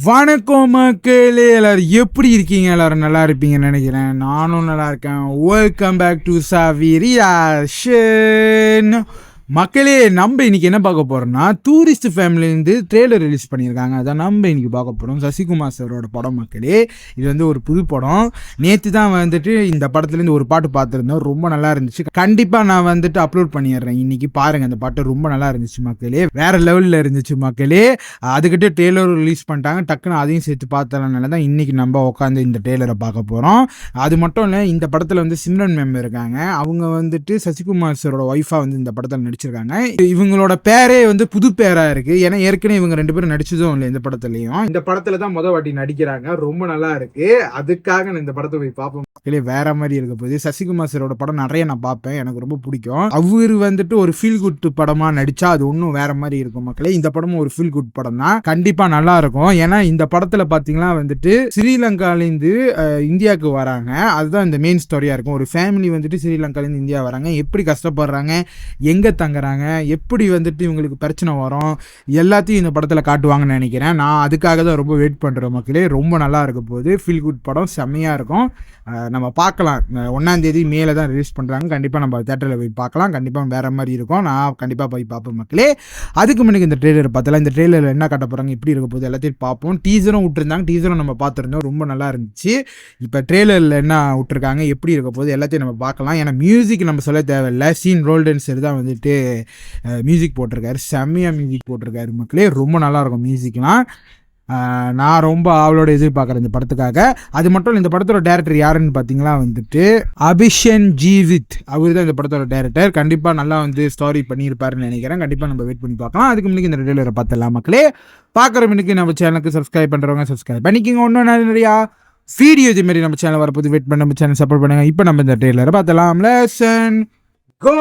வணக்கம் மக்களே, எல்லாரும் எப்படி இருக்கீங்க? எல்லாரும் நல்லா இருப்பீங்கன்னு நினைக்கிறேன். நானும் நல்லா இருக்கேன். வெல்கம் பேக் டு சாவி ரியாக்ஷன். மக்களே, நம்ம இன்னைக்கு என்ன பார்க்க போறோம்னா, டூரிஸ்ட் ஃபேமிலியிலேருந்து ட்ரெய்லர் ரிலீஸ் பண்ணியிருக்காங்க. அதான் நம்ம இன்னைக்கு பார்க்க போகிறோம். சசிகுமார் சாரோட படம் மக்களே. இது வந்து ஒரு புது படம். நேற்று தான் வந்துட்டு இந்த படத்துலேருந்து ஒரு பாட்டு பார்த்துருந்தோம். ரொம்ப நல்லா இருந்துச்சு. கண்டிப்பாக நான் வந்துட்டு அப்லோட் பண்ணிடுறேன். இன்னைக்கு பாருங்கள், அந்த பாட்டு ரொம்ப நல்லா இருந்துச்சு மக்களே. வேற லெவலில் இருந்துச்சு மக்களே. அதுக்கிட்ட ட்ரெய்லரும் ரிலீஸ் பண்ணிட்டாங்க. டக்குன்னு அதையும் சேர்த்து பார்த்ததுனால தான் இன்னைக்கு நம்ம உட்காந்து இந்த ட்ரெய்லரை பார்க்க போகிறோம். அது மட்டும் இல்லை, இந்த படத்தில் வந்து சிம்ரன் மேம் இருக்காங்க. அவங்க வந்துட்டு சசிகுமார் சாரோட ஒய்ஃபாக வந்து இந்த படத்தில் நடிச்சிருக்காங்க. இவங்களோட பேரே வந்து புது பேரா இருக்கு. ஏன்னா ஏற்கனவே இவங்க ரெண்டு பேரும் நடிச்சதும் இல்லை இந்த படத்துலயும். இந்த படத்துல தான் முத வாட்டி நடிக்கிறாங்க. ரொம்ப நல்லா இருக்கு. அதுக்காக நான் இந்த படத்தை போய் பார்ப்போம். வேற மாதிரி இருக்க போகுது. சசிகுமார் சாரோட படம் நிறைய நான் பார்ப்பேன். எனக்கு ரொம்ப பிடிக்கும். அவரு வந்துட்டு ஒரு ஃபீல் குட் படமா நடிச்சா அது ஒன்றும் வேற மாதிரி இருக்கும் மக்களே. இந்த படமும் ஒரு ஃபீல் குட் படம் தான். கண்டிப்பா நல்லா இருக்கும். ஏன்னா இந்த படத்துல பாத்தீங்கன்னா வந்துட்டு ஸ்ரீலங்காலேருந்து இந்தியாவுக்கு வராங்க. அதுதான் இந்த மெயின் ஸ்டோரியா இருக்கும். ஒரு ஃபேமிலி வந்துட்டு ஸ்ரீலங்காலேருந்து இந்தியா வராங்க. எப்படி கஷ்டப்படுறாங்க, எங்க தங்குறாங்க, எப்படி வந்துட்டு இவங்களுக்கு பிரச்சனை வரும், எல்லாத்தையும் இந்த படத்தில் காட்டுவாங்கன்னு நினைக்கிறேன். நான் அதுக்காக தான் ரொம்ப வெயிட் பண்ணுறேன் மக்களே. ரொம்ப நல்லா இருக்க போகுது. ஃபீல் குட் படம் செம்மையாக இருக்கும். நம்ம பார்க்கலாம். 1ஆம் தேதி மேலே தான் ரிலீஸ் பண்ணுறாங்க. கண்டிப்பாக நம்ம தேட்டரில் போய் பார்க்கலாம். கண்டிப்பாக வேறு மாதிரி இருக்கும். நான் கண்டிப்பாக போய் பார்ப்பேன் மக்களே. அதுக்கு முன்னாடி இந்த ட்ரெய்லர் பார்த்தலாம். இந்த ட்ரெய்லரில் என்ன காட்ட போகிறாங்க, எப்படி இருக்க போகுது எல்லாத்தையும் பார்ப்போம். டீசரும் விட்டுருந்தாங்க. டீசரும் நம்ம பார்த்துருந்தோம். ரொம்ப நல்லா இருந்துச்சு. இப்போ ட்ரெய்லரில் என்ன விட்டுருக்காங்க, எப்படி இருக்க போகுது எல்லாத்தையும் நம்ம பார்க்கலாம். ஏன்னா மியூசிக் நம்ம சொல்ல தேவையில்லை. சீன் ரோல்டன் சார் தான் வந்துட்டு மியூசிக் போட்டிருக்காரு. செம்மையாக மியூசிக் போட்டிருக்காரு மக்களே. ரொம்ப நல்லாயிருக்கும் மியூசிக்லாம். நான் ரொம்ப அவளோட எதிர்பார்க்குறேன் இந்த படத்துக்காக. அது மட்டும் இல்லை, இந்த படத்தோட டேரக்டர் யாருன்னு பார்த்தீங்களா வந்துட்டு அபிஷன் ஜீவித். அவர் தான் இந்த படத்தோட டேரக்டர். கண்டிப்பாக நல்லா வந்து ஸ்டோரி பண்ணியிருப்பாருன்னு நினைக்கிறேன். கண்டிப்பாக நம்ம வெயிட் பண்ணி பார்க்கலாம். அதுக்கு முன்னாடி இந்த ட்ரெய்லரை பார்த்துடலாம் மக்களே. பார்க்குற மினிக்கு நம்ம சேனலுக்கு சப்ஸ்கிரைப் பண்ணுறவங்க சப்ஸ்கிரைப் பண்ணிக்கிங்க. ஒன்றும் நிறையா வீடியோ இது மாதிரி நம்ம சேனல் வரப்போது வெயிட் பண்ண நம்ம சேனல் சப்போர்ட் பண்ணுங்க. இப்போ நம்ம இந்த ட்ரெய்லரை பார்த்தலாம். லெசன் கோ.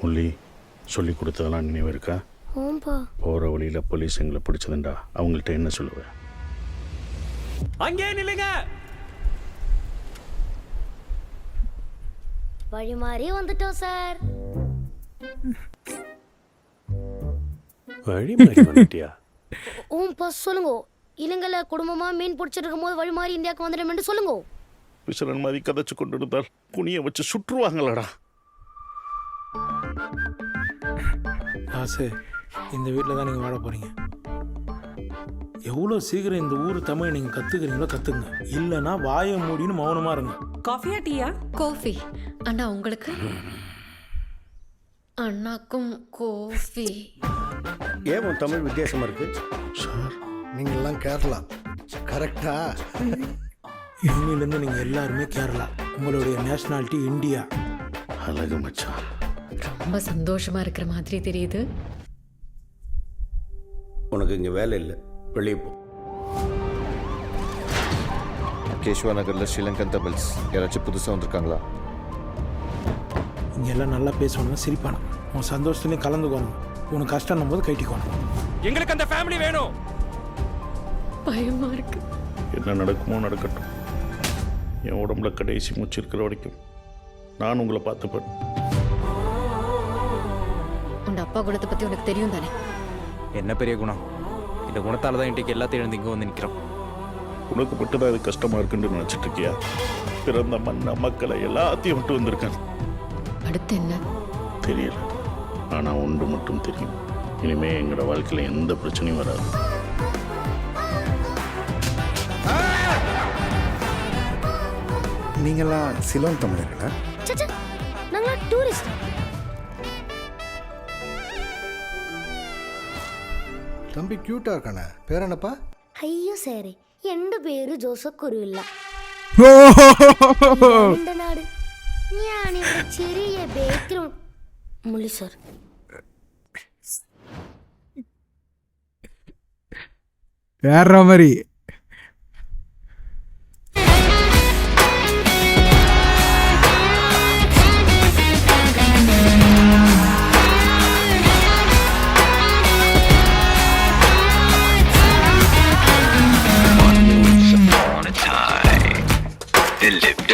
முள்ளி சொல்லி கொடுத்ததெல்லாம் நினைவு இருக்கா? போகிற வழியில் போலீஸ் எங்களை பிடிச்சதுண்டா, அவங்கள்ட்ட என்ன சொல்லுவேன்? அங்கே நில்லுங்க. வழி மாறி வந்துட்டோம் சார். வழி மாறி வந்துட்டியா? ஓம்பா சொல்லுங்க. இலங்கையில குடும்பமா மீன் பிடிச்சிட்டு இருக்கும் போது வழி மாறி இந்தியாவுக்கு வந்துடும் சொல்லுங்க. விசரன் மாதிரி கதைச்சு கொண்டு இருந்தால் குனியை வச்சு சுற்றுவாங்களடா. ஆசை, இந்த வீட்டில் தான் நீங்கள் வாழ போகிறீங்க. எவ்வளோ சீக்கிரம் இந்த ஊர் தமிழ் நீங்கள் கற்றுக்கிறீங்களோ கற்றுங்க. இல்லைன்னா வாயை மூடின்னு மௌனமாக இருங்க. காஃபியா டீயா? காஃபி. அண்ணா உங்களுக்கு? அண்ணாக்கும் காஃபி. ஏன் உன் தமிழ் வித்தியாசமாக இருக்கு சார்? நீங்கள்லாம் கேரளா கரெக்டா? இன்னிலேருந்து நீங்கள் எல்லாருமே கேரளா. உங்களுடைய நேஷ்னாலிட்டி இந்தியா. அழகு மச்சான். ரொம்ப சந்தோஷமா இருக்கிற மாதிரி தெரியுது. உனக்கு இங்கே வேலை இல்லை, வெளியே போ. கேஷ்வா நகரில் ஸ்ரீலங்கன் தமிழ்ஸ் யாராச்சும் புதுசாக வந்திருக்காங்களா? இங்கே எல்லாம் நல்லா பேசணும், சிரிப்பானா. உன் சந்தோஷத்துலேயும் கலந்துக்கணும். உனக்கு கஷ்டம் போது கைட்டிக்கணும். எங்களுக்கு அந்த ஃபேமிலி வேணும். பயமா இருக்கு. என்ன நடக்குமோ நடக்கட்டும். என் உடம்புல கடைசி மூச்சு இருக்கிற வரைக்கும் நான் உங்களை பார்த்துப்பேன். உன் அப்பா குணத்தை பற்றி உனக்கு தெரியும் தானே? என்ன பெரிய குணம். இந்த குணத்தால தான் இன்றைக்கு எல்லாத்தையும் எழுந்து இங்கே வந்து நிற்கிறோம். உனக்கு மட்டும்தான் அது கஷ்டமாக இருக்குன்னு நினச்சிட்டு இருக்கியா? பிறந்த மண்ண மக்களை எல்லாத்தையும் விட்டு வந்திருக்கேன். அடுத்து என்ன தெரியல. ஆனால் ஒன்று மட்டும் தெரியும், இனிமே எங்களோட வாழ்க்கையில் எந்த பிரச்சனையும் வராது. நீங்களாம் சிலோன் தமிழர்களா? நாங்களா டூரிஸ்ட். தம்பி கியூட்டா இருக்கானே, பேர் என்னப்பா? അയ്യോ സാറേ, എൻ്റെ പേര് ജോസഫ് കുരുവില്ല. എൻ്റെ നാട് ഞാനിവിടെ ചെറിയ ബാക്ക്ഗ്രൗണ്ട് മുള്ളി സാർ. வேற மாதிரி. Delivery.